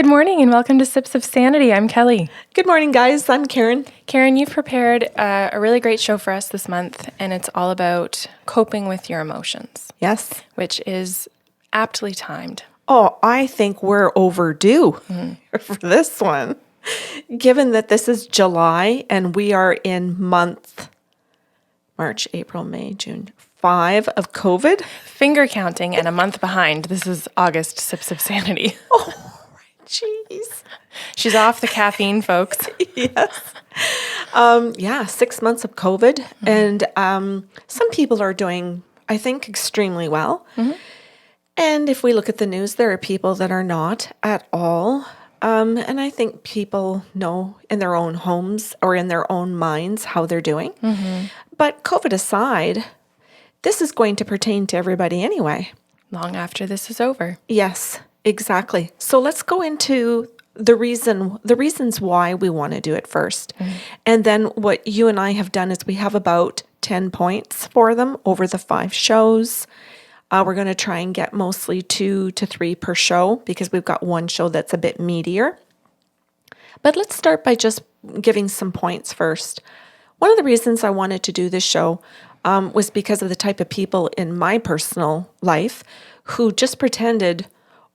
Good morning and welcome to Sips of Sanity. I'm Kelly. Good morning, guys. I'm Karen. Karen, you've prepared a really great show for us this month, and it's all about coping with your emotions. Yes. Which is aptly timed. Oh, I think we're overdue for this one. Given that this is July and we are in month March, April, May, June, 5 of COVID. Finger counting and a month behind. This is August Sips of Sanity. Oh, jeez. She's off the caffeine, folks. Yes. 6 months of COVID. And some people are doing, I think, extremely well. And if we look at the news, there are people that are not at all. And I think people know in their own homes or in their own minds how they're doing. But COVID aside, this is going to pertain to everybody anyway. Long after this is over. Yes, exactly. So let's go into the reasons why we want to do it first. And then what you and I have done is we have about 10 points for them over the 5 shows. We're going to try and get mostly 2 to 3 per show because we've got one show that's a bit meatier. But let's start by just giving some points first. One of the reasons I wanted to do this show was because of the type of people in my personal life who just pretended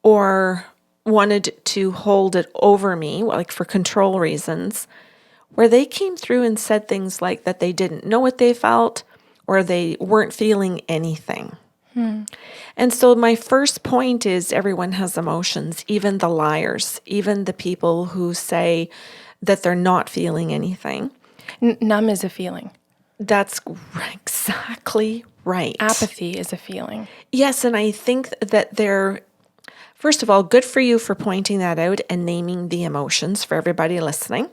or wanted to hold it over me, like for control reasons, where they came through and said things like that they didn't know what they felt or they weren't feeling anything. And so my first point is everyone has emotions, even the liars, even the people who say that they're not feeling anything. Numb is a feeling. That's exactly right. Apathy is a feeling. Yes, and I think that they're, first of all, good for you for pointing that out and naming the emotions for everybody listening,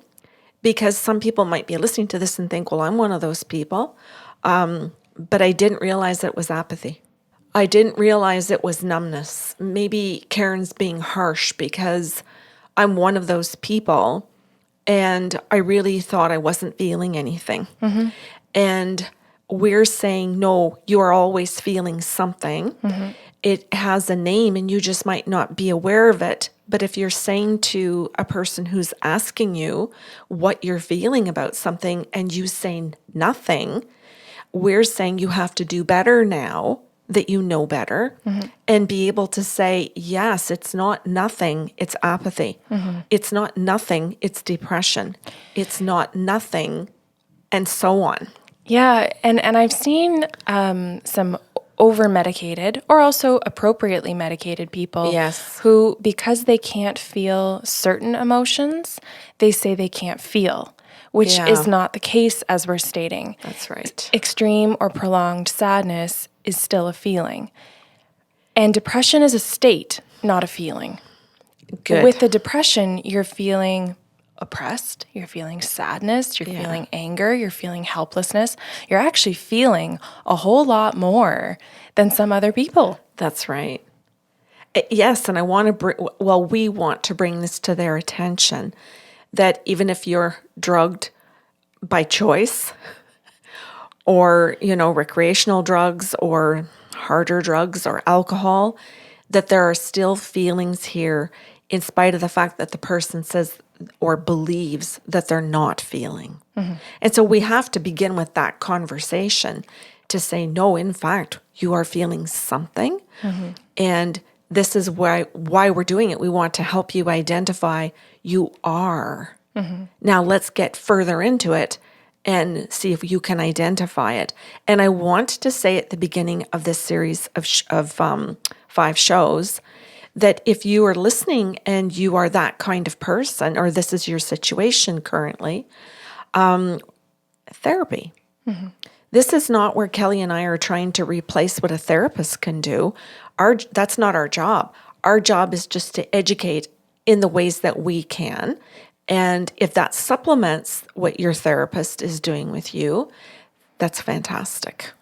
because some people might be listening to this and think, well, I'm one of those people, but I didn't realize it was apathy. I didn't realize it was numbness. Maybe Karen's being harsh because I'm one of those people and I really thought I wasn't feeling anything. And we're saying, no, you are always feeling something. It has a name and you just might not be aware of it. But if you're saying to a person who's asking you what you're feeling about something and you say nothing, we're saying you have to do better now that you know better and be able to say, yes, it's not nothing, it's apathy. It's not nothing, it's depression. It's not nothing, and so on. Yeah, and I've seen some over-medicated or also appropriately medicated people who, because they can't feel certain emotions, they say they can't feel, which is not the case as we're stating. That's right. Extreme or prolonged sadness is still a feeling. And depression is a state, not a feeling. Good. With the depression, you're feeling oppressed, you're feeling sadness, you're feeling anger, you're feeling helplessness. You're actually feeling a whole lot more than some other people. That's right. Yes, and I want to we want to bring this to their attention, that even if you're drugged by choice or, recreational drugs or harder drugs or alcohol, that there are still feelings here in spite of the fact that the person says or believes that they're not feeling. And so we have to begin with that conversation to say, no, in fact, you are feeling something. And this is why we're doing it. We want to help you identify you are. Now let's get further into it and see if you can identify it. And I want to say at the beginning of this series of 5 shows that if you are listening and you are that kind of person, or this is your situation currently, therapy. This is not where Kelly and I are trying to replace what a therapist can do. That's not our job. Our job is just to educate in the ways that we can. And if that supplements what your therapist is doing with you, that's fantastic.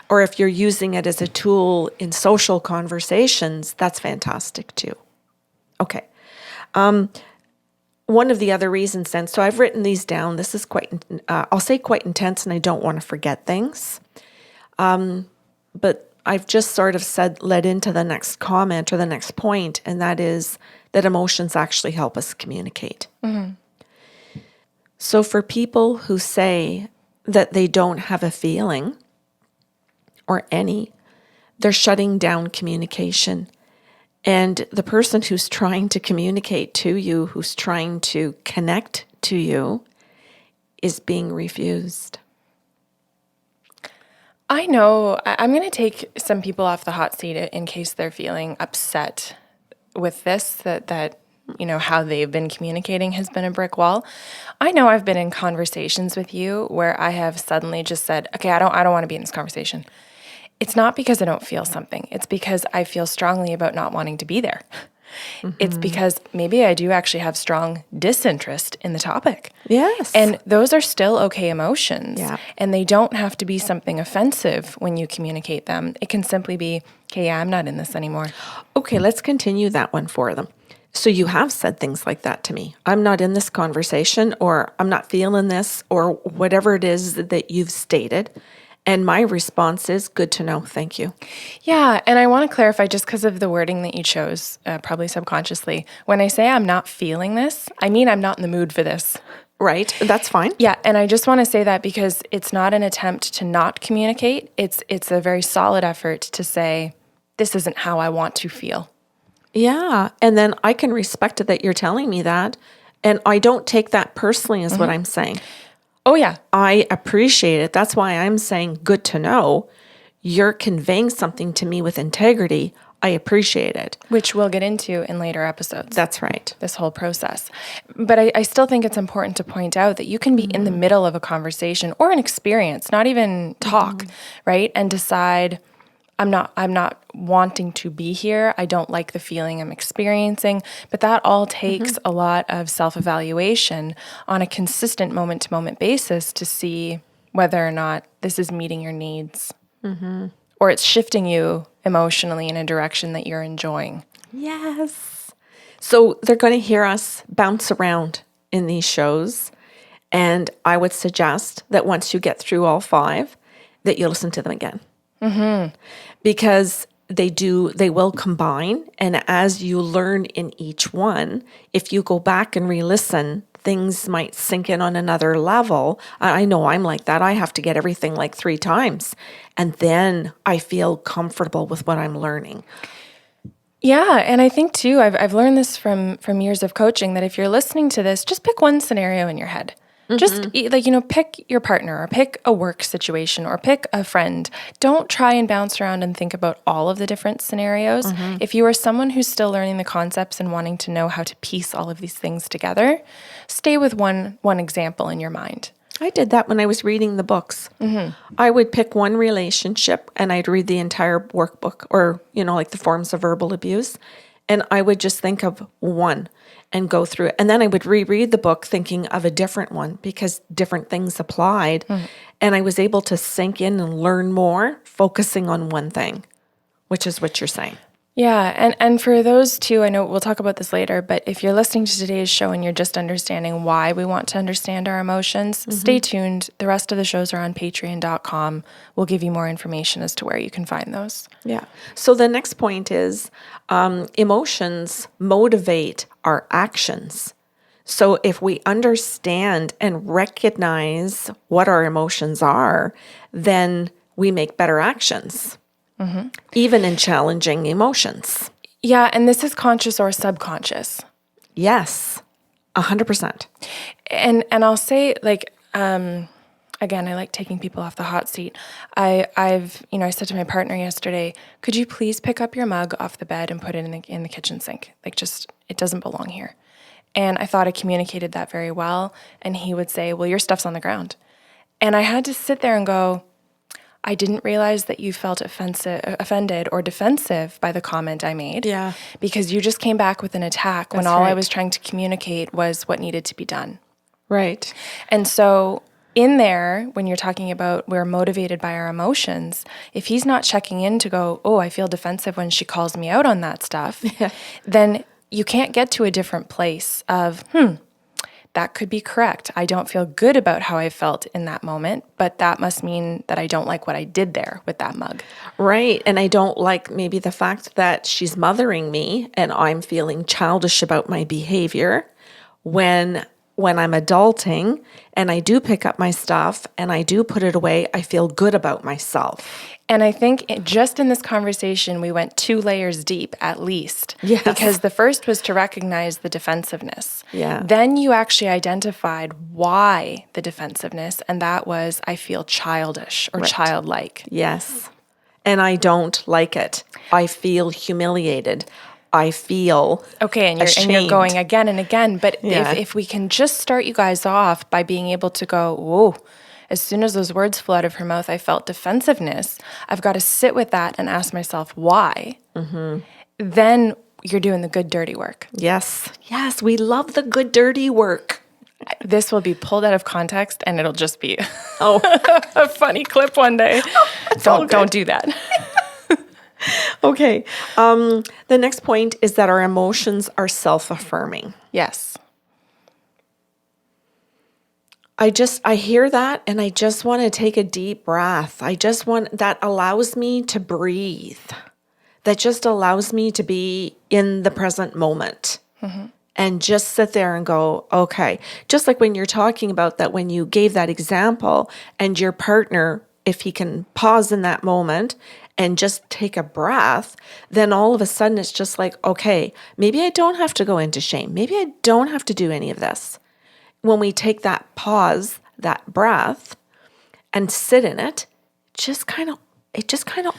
Or if you're using it as a tool in social conversations, that's fantastic too. Okay. One of the other reasons then, so I've written these down. This is I'll say quite intense, and I don't want to forget things. But I've just sort of led into the next comment or the next point, and that is that emotions actually help us communicate. So for people who say that they don't have a feeling or any, they're shutting down communication. And the person who's trying to communicate to you, who's trying to connect to you, is being refused. I know I'm going to take some people off the hot seat in case they're feeling upset with this, that how they've been communicating has been a brick wall. I know I've been in conversations with you where I have suddenly just said, okay, I don't want to be in this conversation. It's not because I don't feel something. It's because I feel strongly about not wanting to be there. It's because maybe I do actually have strong disinterest in the topic. Yes. And those are still okay emotions. Yeah. And they don't have to be something offensive when you communicate them. It can simply be, okay, yeah, I'm not in this anymore. Okay, let's continue that one for them. So you have said things like that to me. I'm not in this conversation, or I'm not feeling this, or whatever it is that you've stated. And my response is, good to know. Thank you. Yeah. And I want to clarify, just because of the wording that you chose, probably subconsciously, when I say I'm not feeling this, I mean I'm not in the mood for this. Right. That's fine. Yeah. And I just want to say that because it's not an attempt to not communicate. It's a very solid effort to say, this isn't how I want to feel. Yeah. And then I can respect it that you're telling me that. And I don't take that personally, is what I'm saying. Oh, yeah. I appreciate it. That's why I'm saying good to know. You're conveying something to me with integrity. I appreciate it. Which we'll get into in later episodes. That's right. This whole process. But I still think it's important to point out that you can be in the middle of a conversation or an experience, not even talk, right? And decide, I'm not wanting to be here. I don't like the feeling I'm experiencing. But that all takes a lot of self-evaluation on a consistent moment-to-moment basis to see whether or not this is meeting your needs or it's shifting you emotionally in a direction that you're enjoying. Yes. So they're going to hear us bounce around in these shows. And I would suggest that once you get through all 5, that you listen to them again. Because they will combine. And as you learn in each one, if you go back and re-listen, things might sink in on another level. I know I'm like that. I have to get everything like 3 times. And then I feel comfortable with what I'm learning. Yeah, and I think too, I've learned this from years of coaching, that if you're listening to this, just pick one scenario in your head. Just pick your partner or pick a work situation or pick a friend. Don't try and bounce around and think about all of the different scenarios. If you are someone who's still learning the concepts and wanting to know how to piece all of these things together, stay with one example in your mind. I did that when I was reading the books. I would pick one relationship and I'd read the entire workbook, or, like the forms of verbal abuse. And I would just think of one and go through it. And then I would reread the book thinking of a different one because different things applied. And I was able to sink in and learn more, focusing on one thing, which is what you're saying. Yeah, and for those two, I know we'll talk about this later, but if you're listening to today's show and you're just understanding why we want to understand our emotions, stay tuned. The rest of the shows are on patreon.com. We'll give you more information as to where you can find those. Yeah. So the next point is emotions motivate our actions. So if we understand and recognize what our emotions are, then we make better actions. Even in challenging emotions. Yeah, and this is conscious or subconscious. Yes, 100%. And I'll say, again, I like taking people off the hot seat. I said to my partner yesterday, could you please pick up your mug off the bed and put it in the kitchen sink? It doesn't belong here. And I thought I communicated that very well. And he would say, well, your stuff's on the ground. And I had to sit there and go, I didn't realize that you felt offended or defensive by the comment I made. Yeah. Because you just came back with an attack when all I was trying to communicate was what needed to be done. Right. And so in there, when you're talking about we're motivated by our emotions, if he's not checking in to go, oh, I feel defensive when she calls me out on that stuff, then you can't get to a different place of, that could be correct. I don't feel good about how I felt in that moment, but that must mean that I don't like what I did there with that mug. Right. And I don't like maybe the fact that she's mothering me and I'm feeling childish about my behavior when I'm adulting and I do pick up my stuff and I do put it away, I feel good about myself. And I think just in this conversation, we went 2 layers deep at least. Yes. Because the first was to recognize the defensiveness. Yeah. Then you actually identified why the defensiveness, and that was, I feel childish or childlike. Yes. And I don't like it. I feel humiliated. I feel okay, and you're going again and again. But if we can just start you guys off by being able to go, whoa, as soon as those words flew out of her mouth, I felt defensiveness. I've got to sit with that and ask myself why. Mm-hmm. Then you're doing the good, dirty work. Yes. Yes, we love the good, dirty work. This will be pulled out of context and it'll just be a funny clip one day. Don't do that. Okay. The next point is that our emotions are self-affirming. Yes. I hear that and I just want to take a deep breath. That allows me to breathe. That just allows me to be in the present moment and just sit there and go, okay. Just like when you're talking about that, when you gave that example and your partner, if he can pause in that moment and just take a breath, then all of a sudden it's just like, okay, maybe I don't have to go into shame. Maybe I don't have to do any of this. When we take that pause, that breath, and sit in it, it just kind of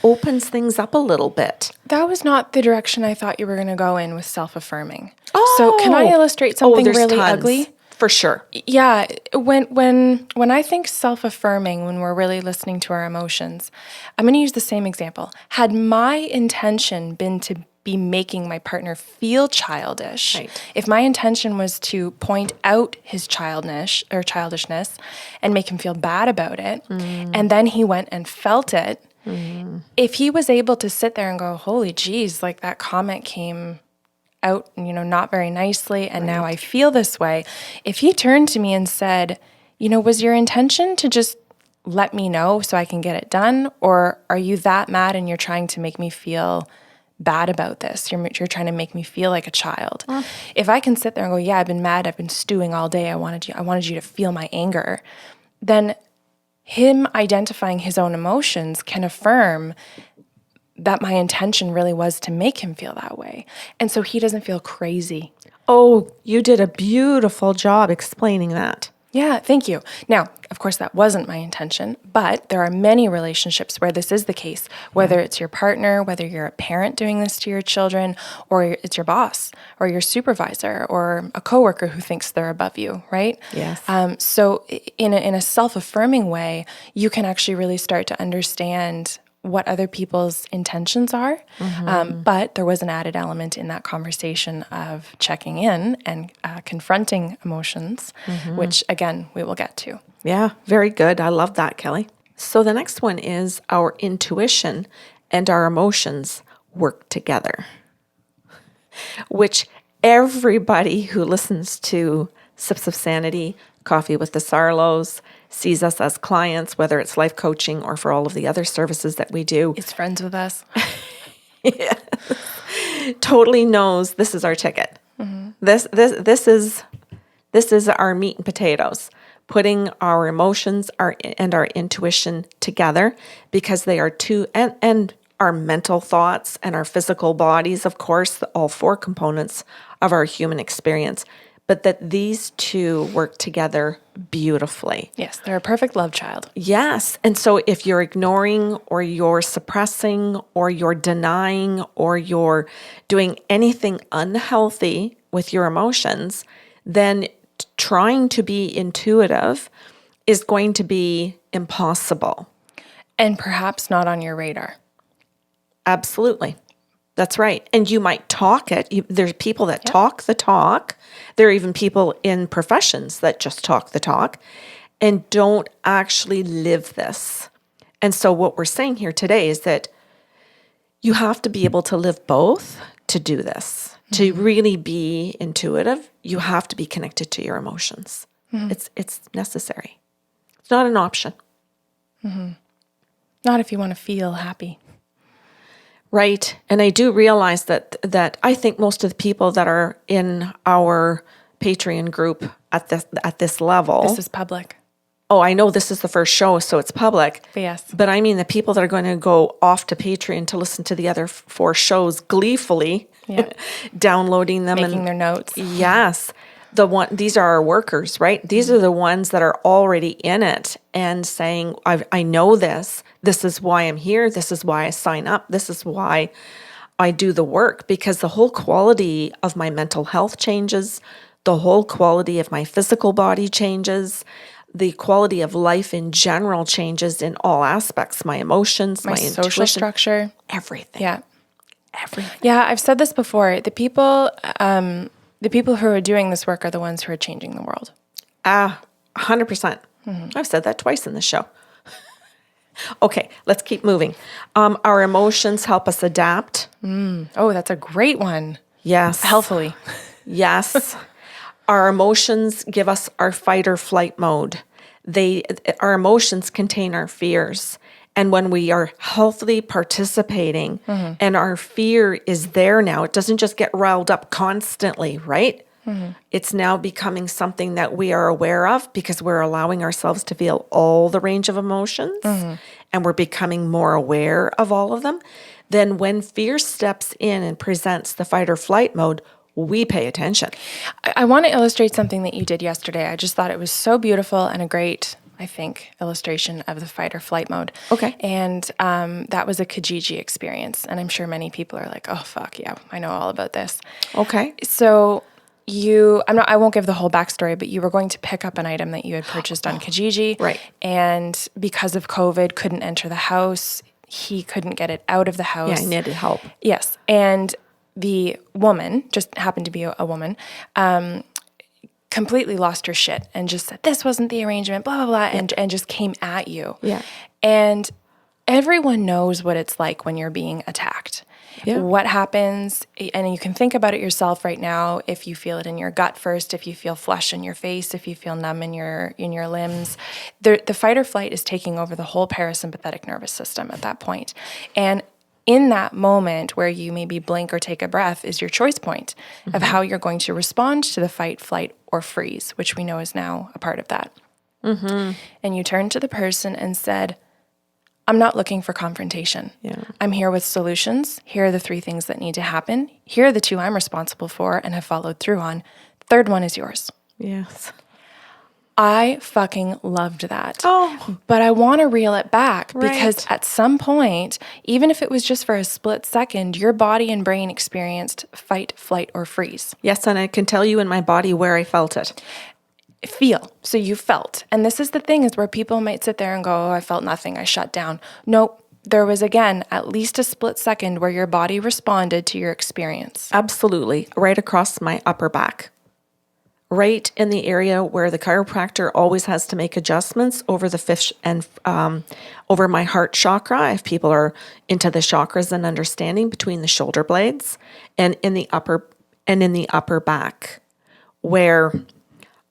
opens things up a little bit. That was not the direction I thought you were going to go in with self-affirming. Oh, so can I illustrate something really ugly? For sure. Yeah, when I think self-affirming, when we're really listening to our emotions, I'm going to use the same example. Had my intention been to be making my partner feel childish, if my intention was to point out his childishness and make him feel bad about it, and then he went and felt it, if he was able to sit there and go, holy geez, like that comment came out, not very nicely, and now I feel this way. If he turned to me and said, was your intention to just let me know so I can get it done, or are you that mad and you're trying to make me feel bad about this? You're trying to make me feel like a child. If I can sit there and go, yeah, I've been mad, I've been stewing all day, I wanted you to feel my anger, then him identifying his own emotions can affirm that my intention really was to make him feel that way. And so he doesn't feel crazy. Oh, you did a beautiful job explaining that. Yeah, thank you. Now, of course, that wasn't my intention, but there are many relationships where this is the case, whether it's your partner, whether you're a parent doing this to your children, or it's your boss, or your supervisor, or a coworker who thinks they're above you, right? Yes. So in a self-affirming way, you can actually really start to understand what other people's intentions are. But there was an added element in that conversation of checking in and confronting emotions, which again, we will get to. Yeah, very good. I love that, Kelly. So the next one is our intuition and our emotions work together, which everybody who listens to Sips of Sanity, Coffee with the Sarlos, sees us as clients, whether it's life coaching or for all of the other services that we do. It's friends with us. Yeah. Totally knows this is our ticket. This is our meat and potatoes. Putting our emotions and our intuition together, because they are two, and our mental thoughts and our physical bodies, of course, all 4 components of our human experience, but that these two work together beautifully. Yes, they're a perfect love child. Yes. And so if you're ignoring or you're suppressing or you're denying or you're doing anything unhealthy with your emotions, then trying to be intuitive is going to be impossible. And perhaps not on your radar. Absolutely. That's right. And you might talk it. There's people that talk the talk. There are even people in professions that just talk the talk and don't actually live this. And so what we're saying here today is that you have to be able to live both to do this. To really be intuitive, you have to be connected to your emotions. It's necessary. It's not an option. Not if you want to feel happy. Right. And I do realize that I think most of the people that are in our Patreon group at this level. This is public. Oh, I know this is the first show, so it's public. Yes. But I mean the people that are going to go off to Patreon to listen to the other 4 shows gleefully, downloading them. Making their notes. Yes. These are our workers, right? These are the ones that are already in it and saying, I know this. This is why I'm here. This is why I sign up. This is why I do the work, because the whole quality of my mental health changes. The whole quality of my physical body changes. The quality of life in general changes in all aspects. My emotions, my social intuition, structure. everything. Yeah. Everything. Yeah, I've said this before. The people who are doing this work are the ones who are changing the world. 100%. I've said that twice in the show. Okay, let's keep moving. Our emotions help us adapt. Oh, that's a great one. Yes. Healthily. Yes. Our emotions give us our fight or flight mode. Our emotions contain our fears. And when we are healthily participating and our fear is there now, it doesn't just get riled up constantly, right? It's now becoming something that we are aware of because we're allowing ourselves to feel all the range of emotions and we're becoming more aware of all of them. Then when fear steps in and presents the fight or flight mode, we pay attention. I want to illustrate something that you did yesterday. I just thought it was so beautiful and a great, I think, illustration of the fight or flight mode. Okay. And that was a Kijiji experience. And I'm sure many people are like, oh, fuck, yeah, I know all about this. Okay. So I won't give the whole backstory, but you were going to pick up an item that you had purchased on Kijiji. Right. And because of COVID, couldn't enter the house. He couldn't get it out of the house. Yeah, I needed help. Yes. And the woman, just happened to be a woman, completely lost her shit and just said, this wasn't the arrangement, blah, blah, blah, and just came at you. Yeah. And everyone knows what it's like when you're being attacked. Yeah. What happens, and you can think about it yourself right now, if you feel it in your gut first, if you feel flush in your face, if you feel numb in your limbs. The fight or flight is taking over the whole parasympathetic nervous system at that point. And in that moment where you maybe blink or take a breath is your choice point of how you're going to respond to the fight, flight, or freeze, which we know is now a part of that. And you turned to the person and said, I'm not looking for confrontation. Yeah. I'm here with solutions. Here are the 3 things that need to happen. Here are the 2 I'm responsible for and have followed through on. Third one is yours. Yes. I fucking loved that. Oh. But I want to reel it back because at some point, even if it was just for a split second, your body and brain experienced fight, flight, or freeze. Yes, and I can tell you in my body where I felt it. Feel. So you felt. And this is the thing is where people might sit there and go, oh, I felt nothing. I shut down. Nope. There was, again, at least a split second where your body responded to your experience. Absolutely. Right across my upper back. Right in the area where the chiropractor always has to make adjustments over the fifth and over my heart chakra. If people are into the chakras and understanding between the shoulder blades and in the upper back, where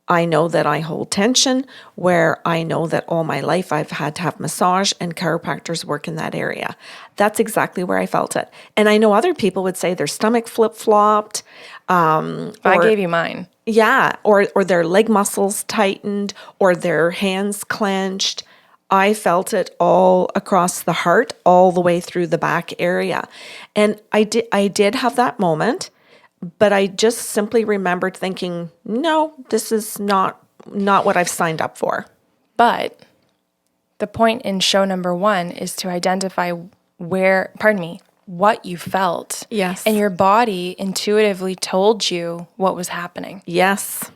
I know that I hold tension, where I know that all my life I've had to have massage and chiropractors work in that area. That's exactly where I felt it. And I know other people would say their stomach flip-flopped. I gave you mine. Yeah, or their leg muscles tightened, or their hands clenched. I felt it all across the heart, all the way through the back area. And I did have that moment. But I just simply remembered thinking, no, this is not what I've signed up for. But the point in show number 1 is to identify what you felt. Yes. And your body intuitively told you what was happening. Yes,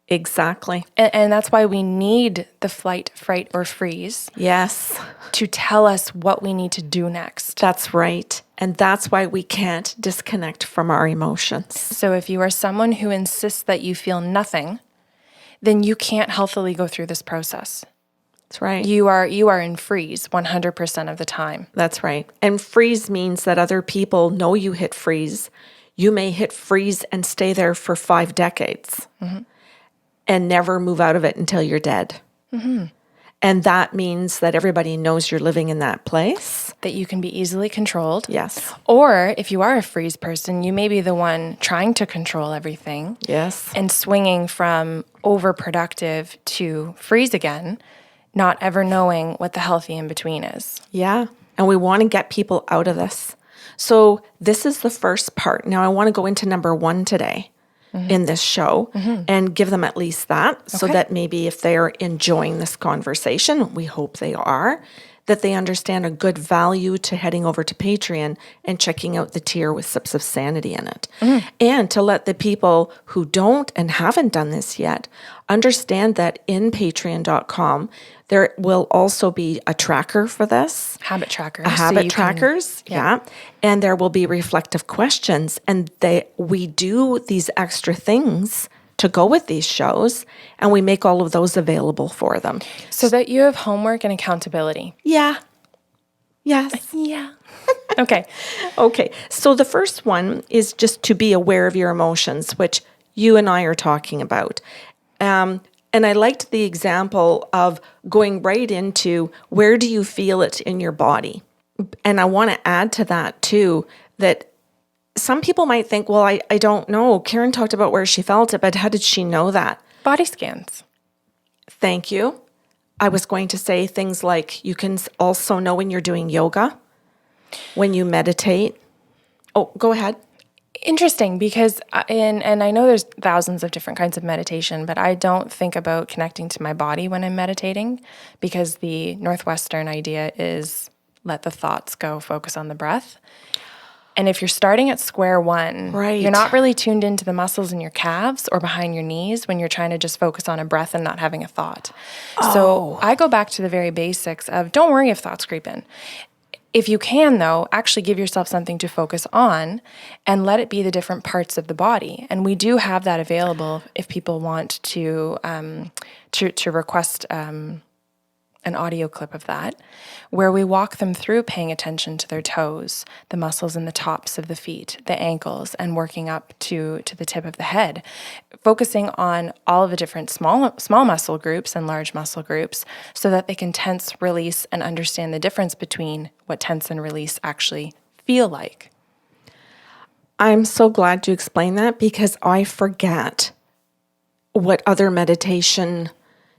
exactly. And that's why we need the flight, fright, or freeze. Yes. To tell us what we need to do next. That's right. And that's why we can't disconnect from our emotions. So if you are someone who insists that you feel nothing, then you can't healthily go through this process. That's right. You are in freeze 100% of the time. That's right. And freeze means that other people know you hit freeze. you may hit freeze and stay there for 5 decades and never move out of it until you're dead. And that means that everybody knows you're living in that place. That you can be easily controlled. Yes. Or if you are a freeze person, you may be the one trying to control everything. Yes. And swinging from overproductive to freeze again, not ever knowing what the healthy in between is. Yeah. And we want to get people out of this. So this is the first part. Now I want to go into number 1 today in this show and give them at least that so that maybe if they're enjoying this conversation, we hope they are, that they understand a good value to heading over to Patreon and checking out the tier with Sips of Sanity in it. And to let the people who don't and haven't done this yet understand that in patreon.com, there will also be a tracker for this. Habit tracker. A habit trackers, yeah. And there will be reflective questions. And we do these extra things to go with these shows, and we make all of those available for them. So that you have homework and accountability. Yeah. Yes. Yeah. Okay. Okay. So the first one is just to be aware of your emotions, which you and I are talking about. And I liked the example of going right into where do you feel it in your body? And I want to add to that too, that some people might think, well, I don't know. Karen talked about where she felt it, but how did she know that? Body scans. Thank you. I was going to say things like you can also know when you're doing yoga, when you meditate. Oh, go ahead. Interesting, because and I know there's thousands of different kinds of meditation, but I don't think about connecting to my body when I'm meditating, because the Northwestern idea is let the thoughts go, focus on the breath. And if you're starting at square one, you're not really tuned into the muscles in your calves or behind your knees when you're trying to just focus on a breath and not having a thought. So I go back to the very basics of don't worry if thoughts creep in. If you can, though, actually give yourself something to focus on and let it be the different parts of the body. And we do have that available if people want to request an audio clip of that, where we walk them through paying attention to their toes, the muscles in the tops of the feet, the ankles, and working up to the tip of the head, focusing on all of the different small muscle groups and large muscle groups so that they can tense, release, and understand the difference between what tense and release actually feel like. I'm so glad you explained that, because I forget what other meditation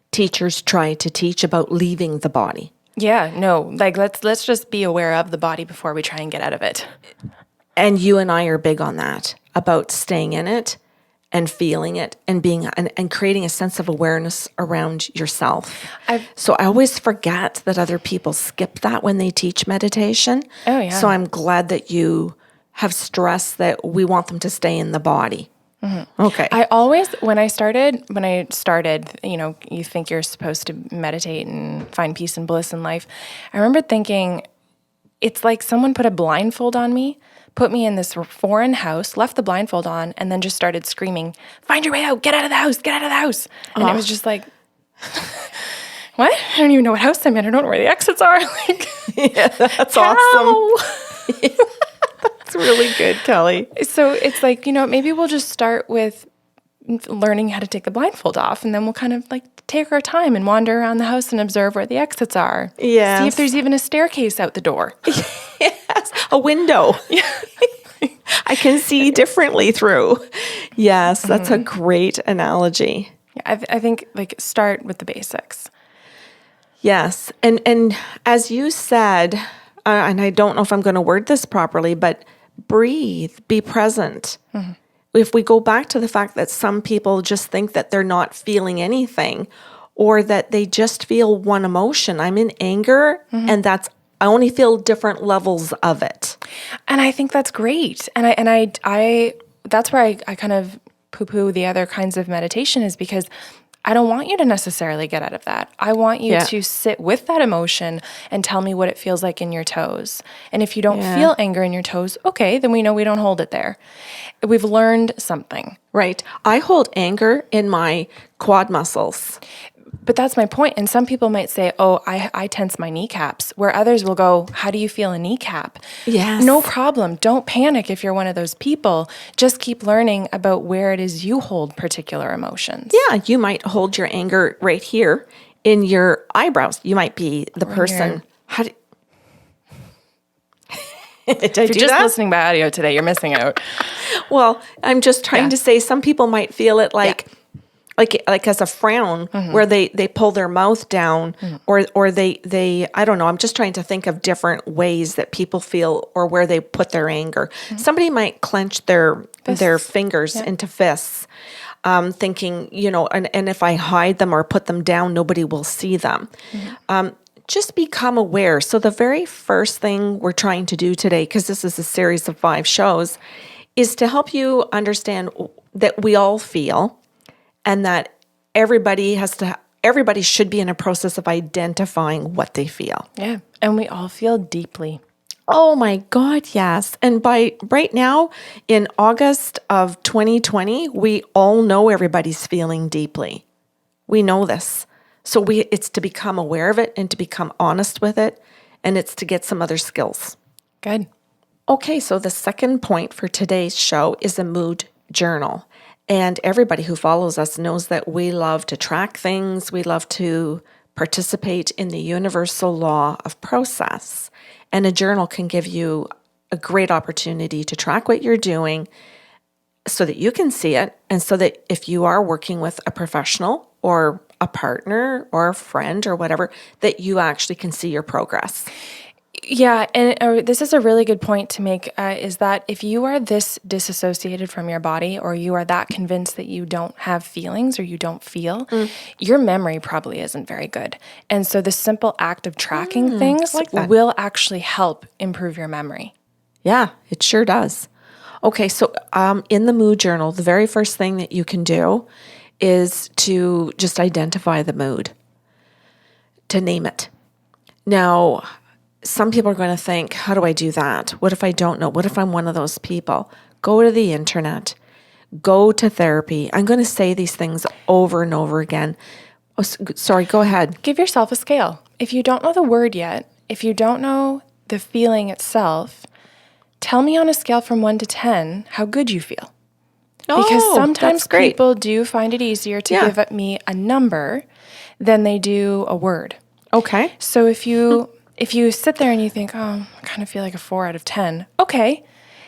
teachers try to teach about leaving the body. Yeah, no, like let's just be aware of the body before we try and get out of it. And you and I are big on that, about staying in it and feeling it and being and creating a sense of awareness around yourself. So I always forget that other people skip that when they teach meditation. Oh yeah. So I'm glad that you have stressed that we want them to stay in the body. Mm-hmm. Okay. I always, when I started, you think you're supposed to meditate and find peace and bliss in life. I remember thinking, it's like someone put a blindfold on me, put me in this foreign house, left the blindfold on, and then just started screaming, find your way out, get out of the house, get out of the house. And it was just like, what? I don't even know what house I'm in. I don't know where the exits are. Like, yeah, that's awesome. That's really good, Kelly. So it's like, maybe we'll just start with learning how to take the blindfold off, and then we'll kind of like take our time and wander around the house and observe where the exits are. Yes. See if there's even a staircase out the door. Yes, a window. I can see differently through. Yes, that's a great analogy. Yeah, I think like start with the basics. Yes, and as you said, and I don't know if I'm going to word this properly, but breathe, be present. Mm-hmm. If we go back to the fact that some people just think that they're not feeling anything, or that they just feel one emotion. I'm in anger, and I only feel different levels of it. And I think that's great. And I that's where I kind of poo-poo the other kinds of meditation, is because I don't want you to necessarily get out of that. I want you to sit with that emotion and tell me what it feels like in your toes. And if you don't feel anger in your toes, okay, then we know we don't hold it there. We've learned something. Right. I hold anger in my quad muscles. But that's my point. And some people might say, oh, I tense my kneecaps, where others will go, how do you feel a kneecap? Yes. No problem. Don't panic if you're one of those people. Just keep learning about where it is you hold particular emotions. Yeah, you might hold your anger right here in your eyebrows. You might be the person. How do if you're just listening by audio today, you're missing out. Well, I'm just trying to say some people might feel it like as a frown where they pull their mouth down or they I don't know. I'm just trying to think of different ways that people feel or where they put their anger. Somebody might clench their fingers into fists, thinking, and if I hide them or put them down, nobody will see them. Just become aware. So the very first thing we're trying to do today, because this is a series of 5 shows, is to help you understand that we all feel and that everybody should be in a process of identifying what they feel. Yeah. And we all feel deeply. Oh my God, yes. And by right now, in August of 2020, we all know everybody's feeling deeply. We know this. So it's to become aware of it and to become honest with it, and it's to get some other skills. Good. Okay, so the second point for today's show is a mood journal. And everybody who follows us knows that we love to track things. We love to participate in the universal law of process. And a journal can give you a great opportunity to track what you're doing so that you can see it. And so that if you are working with a professional or a partner or a friend or whatever, that you actually can see your progress. Yeah, and this is a really good point to make, is that if you are this disassociated from your body or you are that convinced that you don't have feelings or you don't feel, your memory probably isn't very good. And so the simple act of tracking things will actually help improve your memory. Yeah, it sure does. Okay, so in the mood journal, the very first thing that you can do is to just identify the mood, to name it. Now, some people are going to think, how do I do that? What if I don't know? What if I'm one of those people? Go to the internet, go to therapy. I'm going to say these things over and over again. Oh, sorry, go ahead. Give yourself a scale. If you don't know the word yet, if you don't know the feeling itself, tell me on a scale from 1 to 10 how good you feel. Because sometimes people do find it easier to give me a number than they do a word. Okay. So if you sit there and you think, oh, I kind of feel like a 4 out of 10, okay,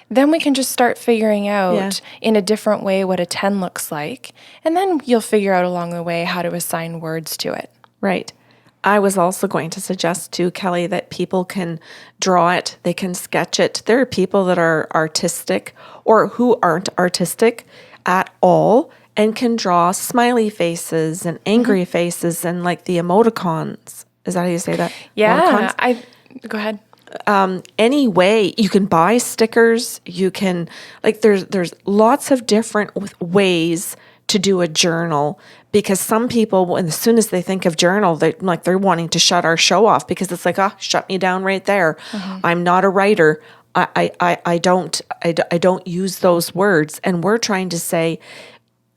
then we can just start figuring out in a different way what a 10 looks like. And then you'll figure out along the way how to assign words to it. Right. I was also going to suggest too, Kelly, that people can draw it, they can sketch it. There are people that are artistic or who aren't artistic at all and can draw smiley faces and angry faces and like the emoticons. Is that how you say that? Yeah. Go ahead. Any way you can buy stickers, you can there's lots of different ways to do a journal, because some people, as soon as they think of journal, they're wanting to shut our show off because it's like, shut me down right there. I'm not a writer. I don't use those words. And we're trying to say,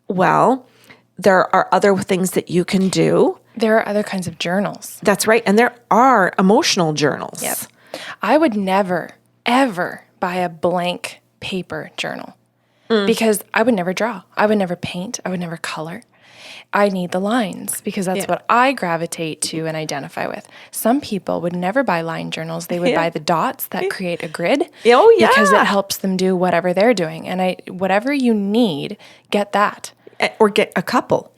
well, there are other things that you can do. There are other kinds of journals. That's right. And there are emotional journals. Yep. I would never, ever buy a blank paper journal because I would never draw. I would never paint. I would never color. I need the lines because that's what I gravitate to and identify with. Some people would never buy line journals. They would buy the dots that create a grid because it helps them do whatever they're doing. And whatever you need, get that. Or get a couple.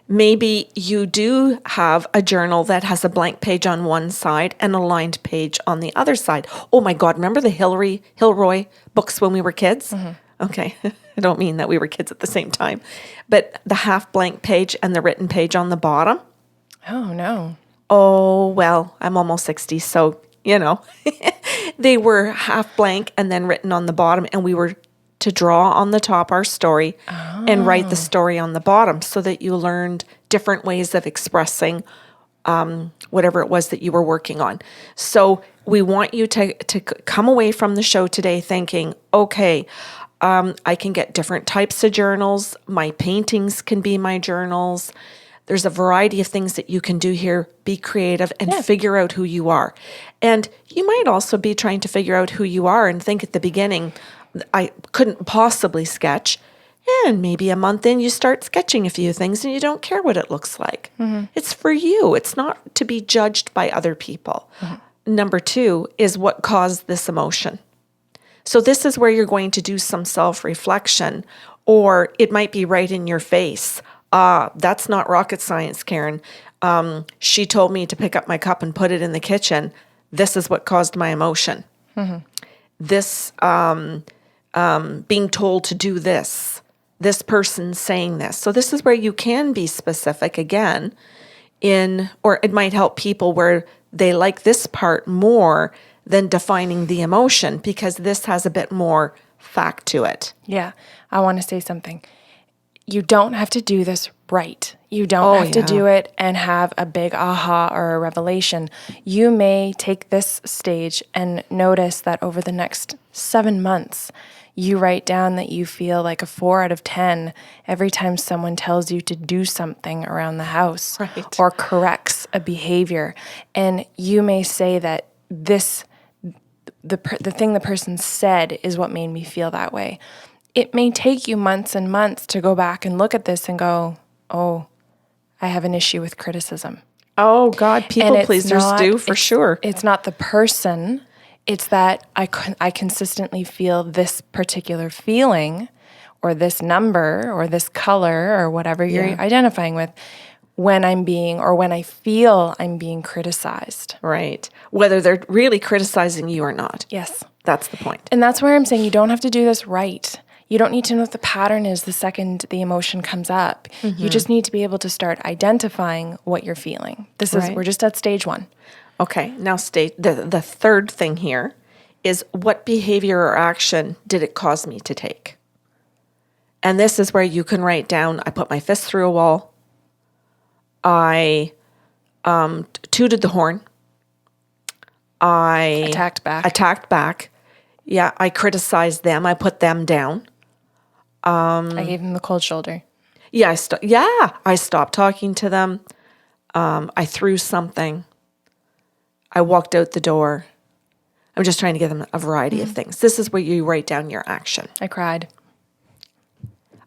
Maybe you do have a journal that has a blank page on one side and a lined page on the other side. Oh my God, remember the Hilroy books when we were kids? Okay, I don't mean that we were kids at the same time. But the half blank page and the written page on the bottom. Oh, no. Oh, well, I'm almost 60, so, they were half blank and then written on the bottom, and we were to draw on the top our story and write the story on the bottom so that you learned different ways of expressing whatever it was that you were working on. So we want you to come away from the show today thinking, okay, I can get different types of journals. My paintings can be my journals. There's a variety of things that you can do here. Be creative and figure out who you are. And you might also be trying to figure out who you are and think at the beginning, I couldn't possibly sketch. And maybe a month in, you start sketching a few things and you don't care what it looks like. It's for you. It's not to be judged by other people. Number 2 is what caused this emotion. So this is where you're going to do some self-reflection, or it might be right in your face. That's not rocket science, Karen. She told me to pick up my cup and put it in the kitchen. This is what caused my emotion. This being told to do this person saying this. So this is where you can be specific again or it might help people where they like this part more than defining the emotion, because this has a bit more fact to it. Yeah, I want to say something. You don't have to do this right. You don't have to do it and have a big aha or a revelation. You may take this stage and notice that over the next 7 months, you write down that you feel like a 4 out of 10 every time someone tells you to do something around the house or corrects a behavior. And you may say that the thing the person said is what made me feel that way. It may take you months and months to go back and look at this and go, oh, I have an issue with criticism. Oh, God, people pleasers do, for sure. It's not the person. It's that I consistently feel this particular feeling or this number or this color or whatever you're identifying with when I feel I'm being criticized. Right. Whether they're really criticizing you or not. Yes. That's the point. And that's where I'm saying you don't have to do this right. You don't need to know what the pattern is the second the emotion comes up. You just need to be able to start identifying what you're feeling. We're just at stage 1. Okay. Now the third thing here is, what behavior or action did it cause me to take? And this is where you can write down, I put my fist through a wall. I tooted the horn. I attacked back. Yeah, I criticized them. I put them down. I gave them the cold shoulder. Yeah, I stopped talking to them. I threw something. I walked out the door. I'm just trying to give them a variety of things. This is where you write down your action. I cried.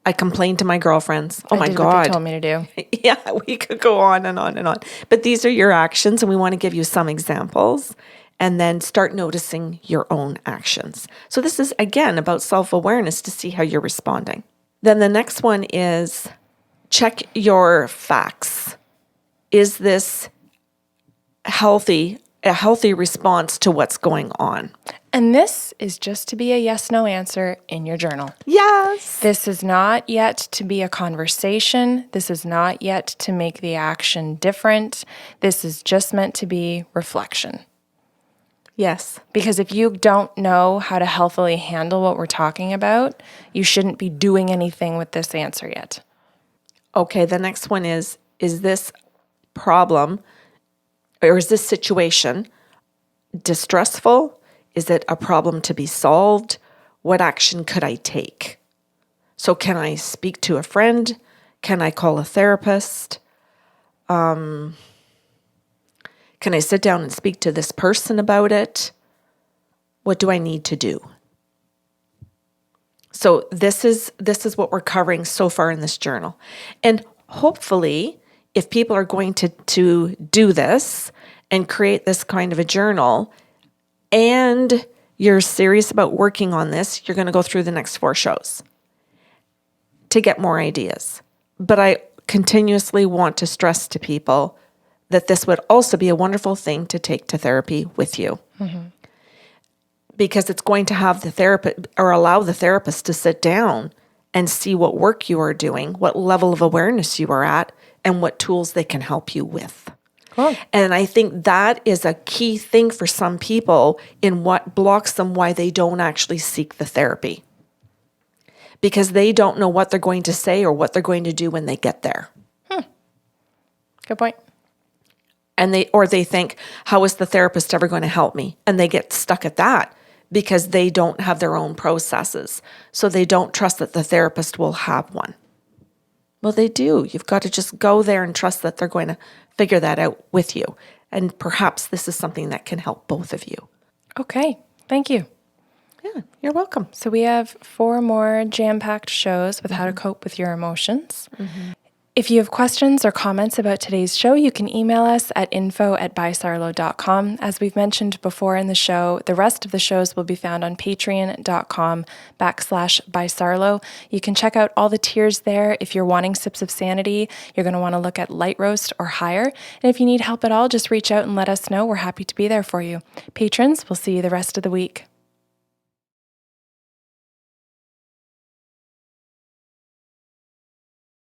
I complained to my girlfriends. Oh, my God. What they told me to do. Yeah, we could go on and on and on. But these are your actions, and we want to give you some examples and then start noticing your own actions. So this is, again, about self-awareness to see how you're responding. Then the next one is check your facts. Is this a healthy response to what's going on? And this is just to be a yes/no answer in your journal. Yes. This is not yet to be a conversation. This is not yet to make the action different. This is just meant to be reflection. Yes. Because if you don't know how to healthily handle what we're talking about, you shouldn't be doing anything with this answer yet. Okay, the next one is this problem or is this situation distressful? Is it a problem to be solved? What action could I take? So can I speak to a friend? Can I call a therapist? Can I sit down and speak to this person about it? What do I need to do? So this is what we're covering so far in this journal. And hopefully, if people are going to do this and create this kind of a journal, and you're serious about working on this, you're going to go through the next 4 shows to get more ideas. But I continuously want to stress to people that this would also be a wonderful thing to take to therapy with you. Because it's going to have the therapist or allow the therapist to sit down and see what work you are doing, what level of awareness you are at, and what tools they can help you with. Cool. And I think that is a key thing for some people in what blocks them why they don't actually seek the therapy. Because they don't know what they're going to say or what they're going to do when they get there. Good point. And they think, how is the therapist ever going to help me? And they get stuck at that because they don't have their own processes. So they don't trust that the therapist will have one. Well, they do. You've got to just go there and trust that they're going to figure that out with you. And perhaps this is something that can help both of you. Okay. Thank you. Yeah, you're welcome. So we have 4 more jam-packed shows with how to cope with your emotions. If you have questions or comments about today's show, you can email us at info@bysarlo.com. As we've mentioned before in the show, the rest of the shows will be found on patreon.com/bysarlo. You can check out all the tiers there. If you're wanting Sips of Sanity, you're going to want to look at light roast or higher. And if you need help at all, just reach out and let us know. We're happy to be there for you. Patrons, we'll see you the rest of the week.